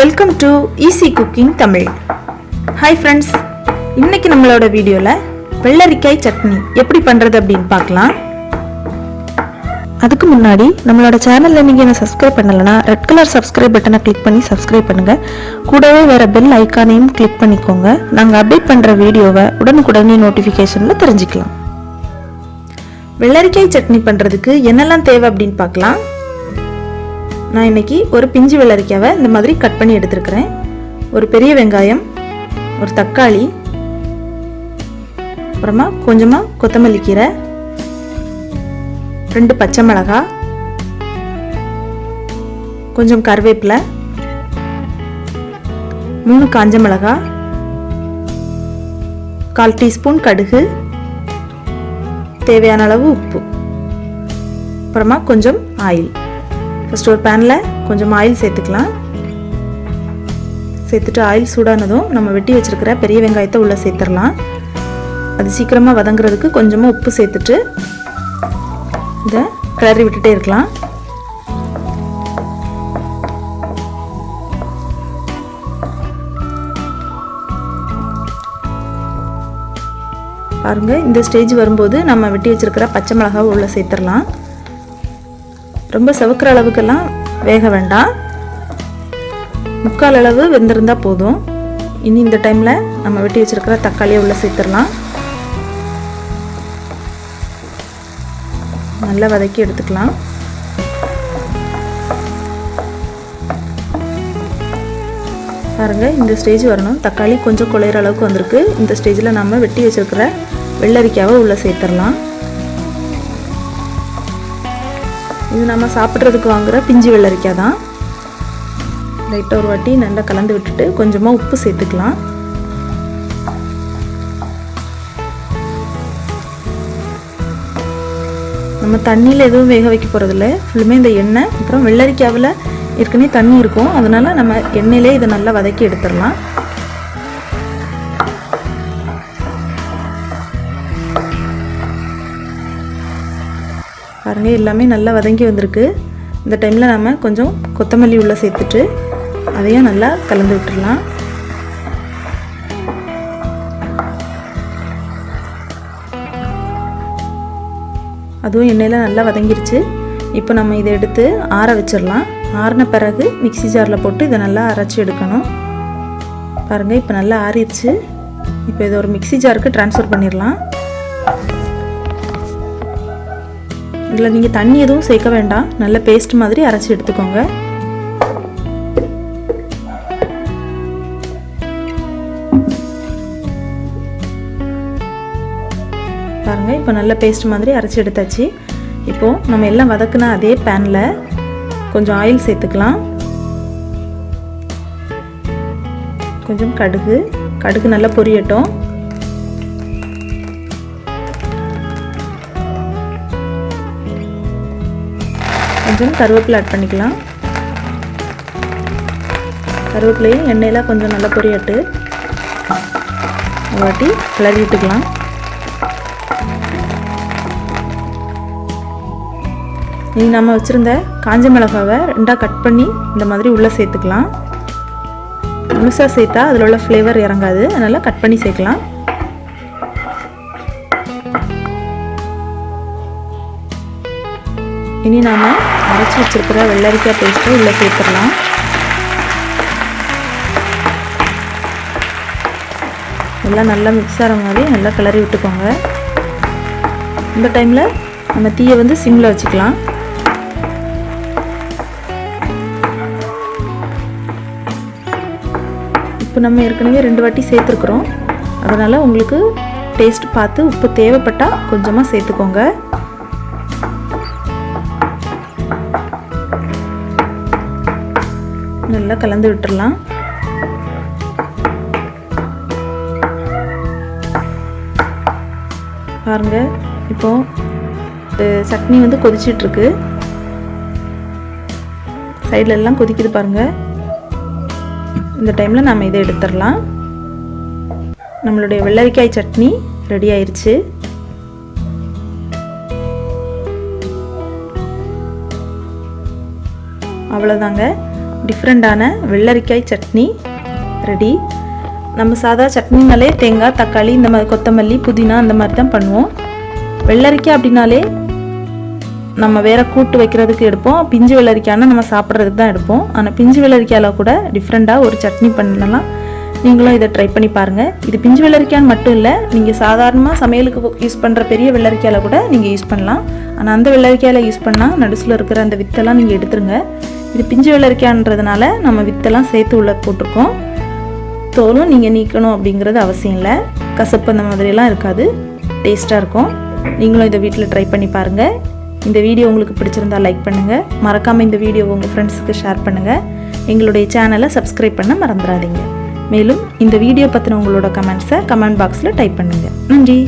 Welcome to easy cooking Tamil. Hi friends, இன்னைக்கு நம்மளோட வீடியோவில் வெள்ளரிக்காய் சட்னி எப்படி பண்ணுறது அப்படின்னு பார்க்கலாம். அதுக்கு முன்னாடி நம்மளோட சேனலில் நீங்கள் என்ன சப்ஸ்கிரைப் பண்ணலைன்னா ரெட் கலர் சப்ஸ்கிரைப் பட்டனை கிளிக் பண்ணி சப்ஸ்கிரைப் பண்ணுங்கள். கூடவே வேறு பெல் ஐக்கானையும் கிளிக் பண்ணிக்கோங்க. நாங்கள் அப்டேட் பண்ணுற வீடியோவை உடனுக்குடனே நோட்டிஃபிகேஷனில் தெரிஞ்சுக்கலாம். வெள்ளரிக்காய் சட்னி பண்ணுறதுக்கு என்னெல்லாம் தேவை அப்படின்னு பார்க்கலாம். நான் இன்னைக்கு ஒரு பிஞ்சு வெள்ளரிக்காவை இந்த மாதிரி கட் பண்ணி எடுத்துருக்கிறேன். ஒரு பெரிய வெங்காயம், ஒரு தக்காளி, அப்புறமா கொஞ்சமாக கொத்தமல்லி கீரை, 2 பச்சை மிளகாய், கொஞ்சம் கருவேப்பிலை, 3 காஞ்ச மிளகாய், 1/4 டீஸ்பூன் கடுகு, தேவையான அளவு உப்பு, அப்புறமா கொஞ்சம் ஆயில். ஃபர்ஸ்ட் ஒரு பேனில் கொஞ்சம் ஆயில் சேர்த்துக்கலாம். சேர்த்துட்டு ஆயில் சூடானதும் நம்ம வெட்டி வச்சுருக்கிற பெரிய வெங்காயத்தை உள்ளே சேர்த்துடலாம். அது சீக்கிரமாக வதங்குறதுக்கு கொஞ்சமாக உப்பு சேர்த்துட்டு இதை கிளறி விட்டுட்டே இருக்கலாம். பாருங்கள், இந்த ஸ்டேஜ் வரும்போது நம்ம வெட்டி வச்சுருக்கிற பச்சை மிளகாவை உள்ளே சேர்த்துடலாம். ரொம்ப செவக்கிற அளவுக்கெல்லாம் வேக வேண்டாம், 3/4 அளவு வெந்திருந்தால் போதும். இனி இந்த டைமில் நம்ம வெட்டி வச்சுருக்கிற தக்காளியை உள்ளே சேர்த்துடலாம். நல்லா வதக்கி எடுத்துக்கலாம். பாருங்கள், இந்த ஸ்டேஜ் வரணும். தக்காளி கொஞ்சம் குழையிற அளவுக்கு வந்திருக்கு. இந்த ஸ்டேஜில் நம்ம வெட்டி வச்சுருக்கிற வெள்ளரிக்காவை உள்ளே சேர்த்துடலாம். இது நம்ம சாப்பிட்றதுக்கு வாங்குகிற பிஞ்சு வெள்ளரிக்காய் தான். லைட்டாக ஒரு வாட்டி நல்லா கலந்து விட்டுட்டு கொஞ்சமாக உப்பு சேர்த்துக்கலாம். நம்ம தண்ணியில் எதுவும் வேக வைக்க போகிறதில்ல, ஃபுல்லுமே இந்த எண்ணெய் அப்புறம் வெள்ளரிக்காவில் ஏற்கனவே தண்ணி இருக்கும். அதனால் நம்ம எண்ணெயிலே இதை நல்லா வதக்கி எடுத்துடலாம். பாருங்கள், எல்லாமே நல்லா வதங்கி வந்திருக்கு. இந்த டைமில் நம்ம கொஞ்சம் கொத்தமல்லி உள்ளே சேர்த்துட்டு அதையும் நல்லா கலந்து விட்டுடலாம். அதுவும் எண்ணெயில் நல்லா வதங்கிருச்சு. இப்போ நம்ம இதை எடுத்து ஆற வச்சிடலாம். ஆறின பிறகு மிக்ஸி ஜாரில் போட்டு இதை நல்லா அரைச்சி எடுக்கணும். பாருங்கள், இப்போ நல்லா ஆறிடுச்சு. இப்போ இதை ஒரு மிக்ஸி ஜாருக்கு ட்ரான்ஸ்ஃபர் பண்ணிடலாம். இதில் நீங்கள் தண்ணி எதுவும் சேர்க்க வேண்டாம், நல்ல பேஸ்ட் மாதிரி அரைச்சி எடுத்துக்கோங்க. பாருங்கள், இப்போ நல்ல பேஸ்ட் மாதிரி அரைச்சி எடுத்தாச்சு. இப்போது நம்ம எல்லாம் வதக்குன அதே பேனில் கொஞ்சம் ஆயில் சேர்த்துக்கலாம். கொஞ்சம் கடுகு நல்லா பொரியட்டும். கொஞ்சம் கருவேப்பிலை ஆட் பண்ணிக்கலாம். கருவேப்பிலையும் எண்ணெயில் கொஞ்சம் நல்லா பொரியட்டு ஒரு வாட்டி கிளறி விட்டுக்கலாம். இனி நம்ம வச்சுருந்த காஞ்ச மிளகாவை 2ஆக கட் பண்ணி இந்த மாதிரி உள்ளே சேர்த்துக்கலாம். முழுசாக சேர்த்தா அதில் உள்ள ஃப்ளேவர் இறங்காது, அதனால் கட் பண்ணி சேர்க்கலாம். இனி நாம் அரைச்சி வச்சுருக்கிற வெள்ளரிக்காய் பேஸ்ட்டை உள்ளே சேர்த்துடலாம். எல்லாம் நல்லா மிக்ஸ் ஆகிற மாதிரி நல்லா கிளறி விட்டுக்கோங்க. இந்த டைமில் நம்ம தீயை வந்து சிம்மில் வச்சுக்கலாம். இப்போ நம்ம ஏற்கனவே 2 வாட்டி சேர்த்துருக்குறோம். அதனால் உங்களுக்கு டேஸ்ட் பார்த்து உப்பு தேவைப்பட்டால் கொஞ்சமாக சேர்த்துக்கோங்க. நல்லா கலந்து விட்டுடலாம். பாருங்க, இப்போ சட்னி வந்து கொதிச்சிட்ருக்கு. சைடில் எல்லாம் கொதிக்குது பாருங்க. இந்த டைமில் நம்ம இதை எடுத்துடலாம். நம்மளுடைய வெள்ளரிக்காய் சட்னி ரெடி ஆயிடுச்சு. அவ்வளோதாங்க. டிஃப்ரெண்டான வெள்ளரிக்காய் சட்னி ரெடி. நம்ம சாதா சட்னினாலே தேங்காய், தக்காளி, இந்த மாதிரி கொத்தமல்லி, புதினா அந்த மாதிரி தான் பண்ணுவோம். வெள்ளரிக்காய் அப்படின்னாலே நம்ம வேறு கூட்டு வைக்கிறதுக்கு எடுப்போம். பிஞ்சு வெள்ளரிக்காய்னா நம்ம சாப்பிட்றதுக்கு தான் எடுப்போம். ஆனால் பிஞ்சு வெள்ளரிக்காயில் கூட டிஃப்ரெண்ட்டாக ஒரு சட்னி பண்ணலாம். நீங்களும் இதை ட்ரை பண்ணி பாருங்கள். இது பிஞ்சு வெள்ளரிக்கான்னு மட்டும் இல்லை, நீங்கள் சாதாரணமாக சமையலுக்கு யூஸ் பண்ணுற பெரிய வெள்ளரிக்காயில் கூட நீங்கள் யூஸ் பண்ணலாம். ஆனால் அந்த வெள்ளரிக்காயில் யூஸ் பண்ணால் நடுசில் இருக்கிற அந்த வித்தெல்லாம் நீங்கள் எடுத்துருங்க. இது பிஞ்சு வெள்ளரிக்கான்றதுனால நம்ம வித்தெல்லாம் சேர்த்து உள்ள போட்டிருக்கோம். தோலும் நீங்கள் நீக்கணும் அப்படிங்கிறது அவசியம் இல்லை. கசப்பு அந்த மாதிரிலாம் இருக்காது, டேஸ்ட்டாக இருக்கும். நீங்களும் இதை வீட்டில் ட்ரை பண்ணி பாருங்கள். இந்த வீடியோ உங்களுக்கு பிடிச்சிருந்தால் லைக் பண்ணுங்கள். மறக்காமல் இந்த வீடியோவை உங்கள் ஃப்ரெண்ட்ஸுக்கு ஷேர் பண்ணுங்கள். எங்களுடைய சேனலை சப்ஸ்கிரைப் பண்ண மறந்துடாதீங்க. மேலும் இந்த வீடியோ பற்றின உங்களோட கமெண்ட்ஸை கமெண்ட் பாக்ஸில் டைப் பண்ணுங்கள். நன்றி.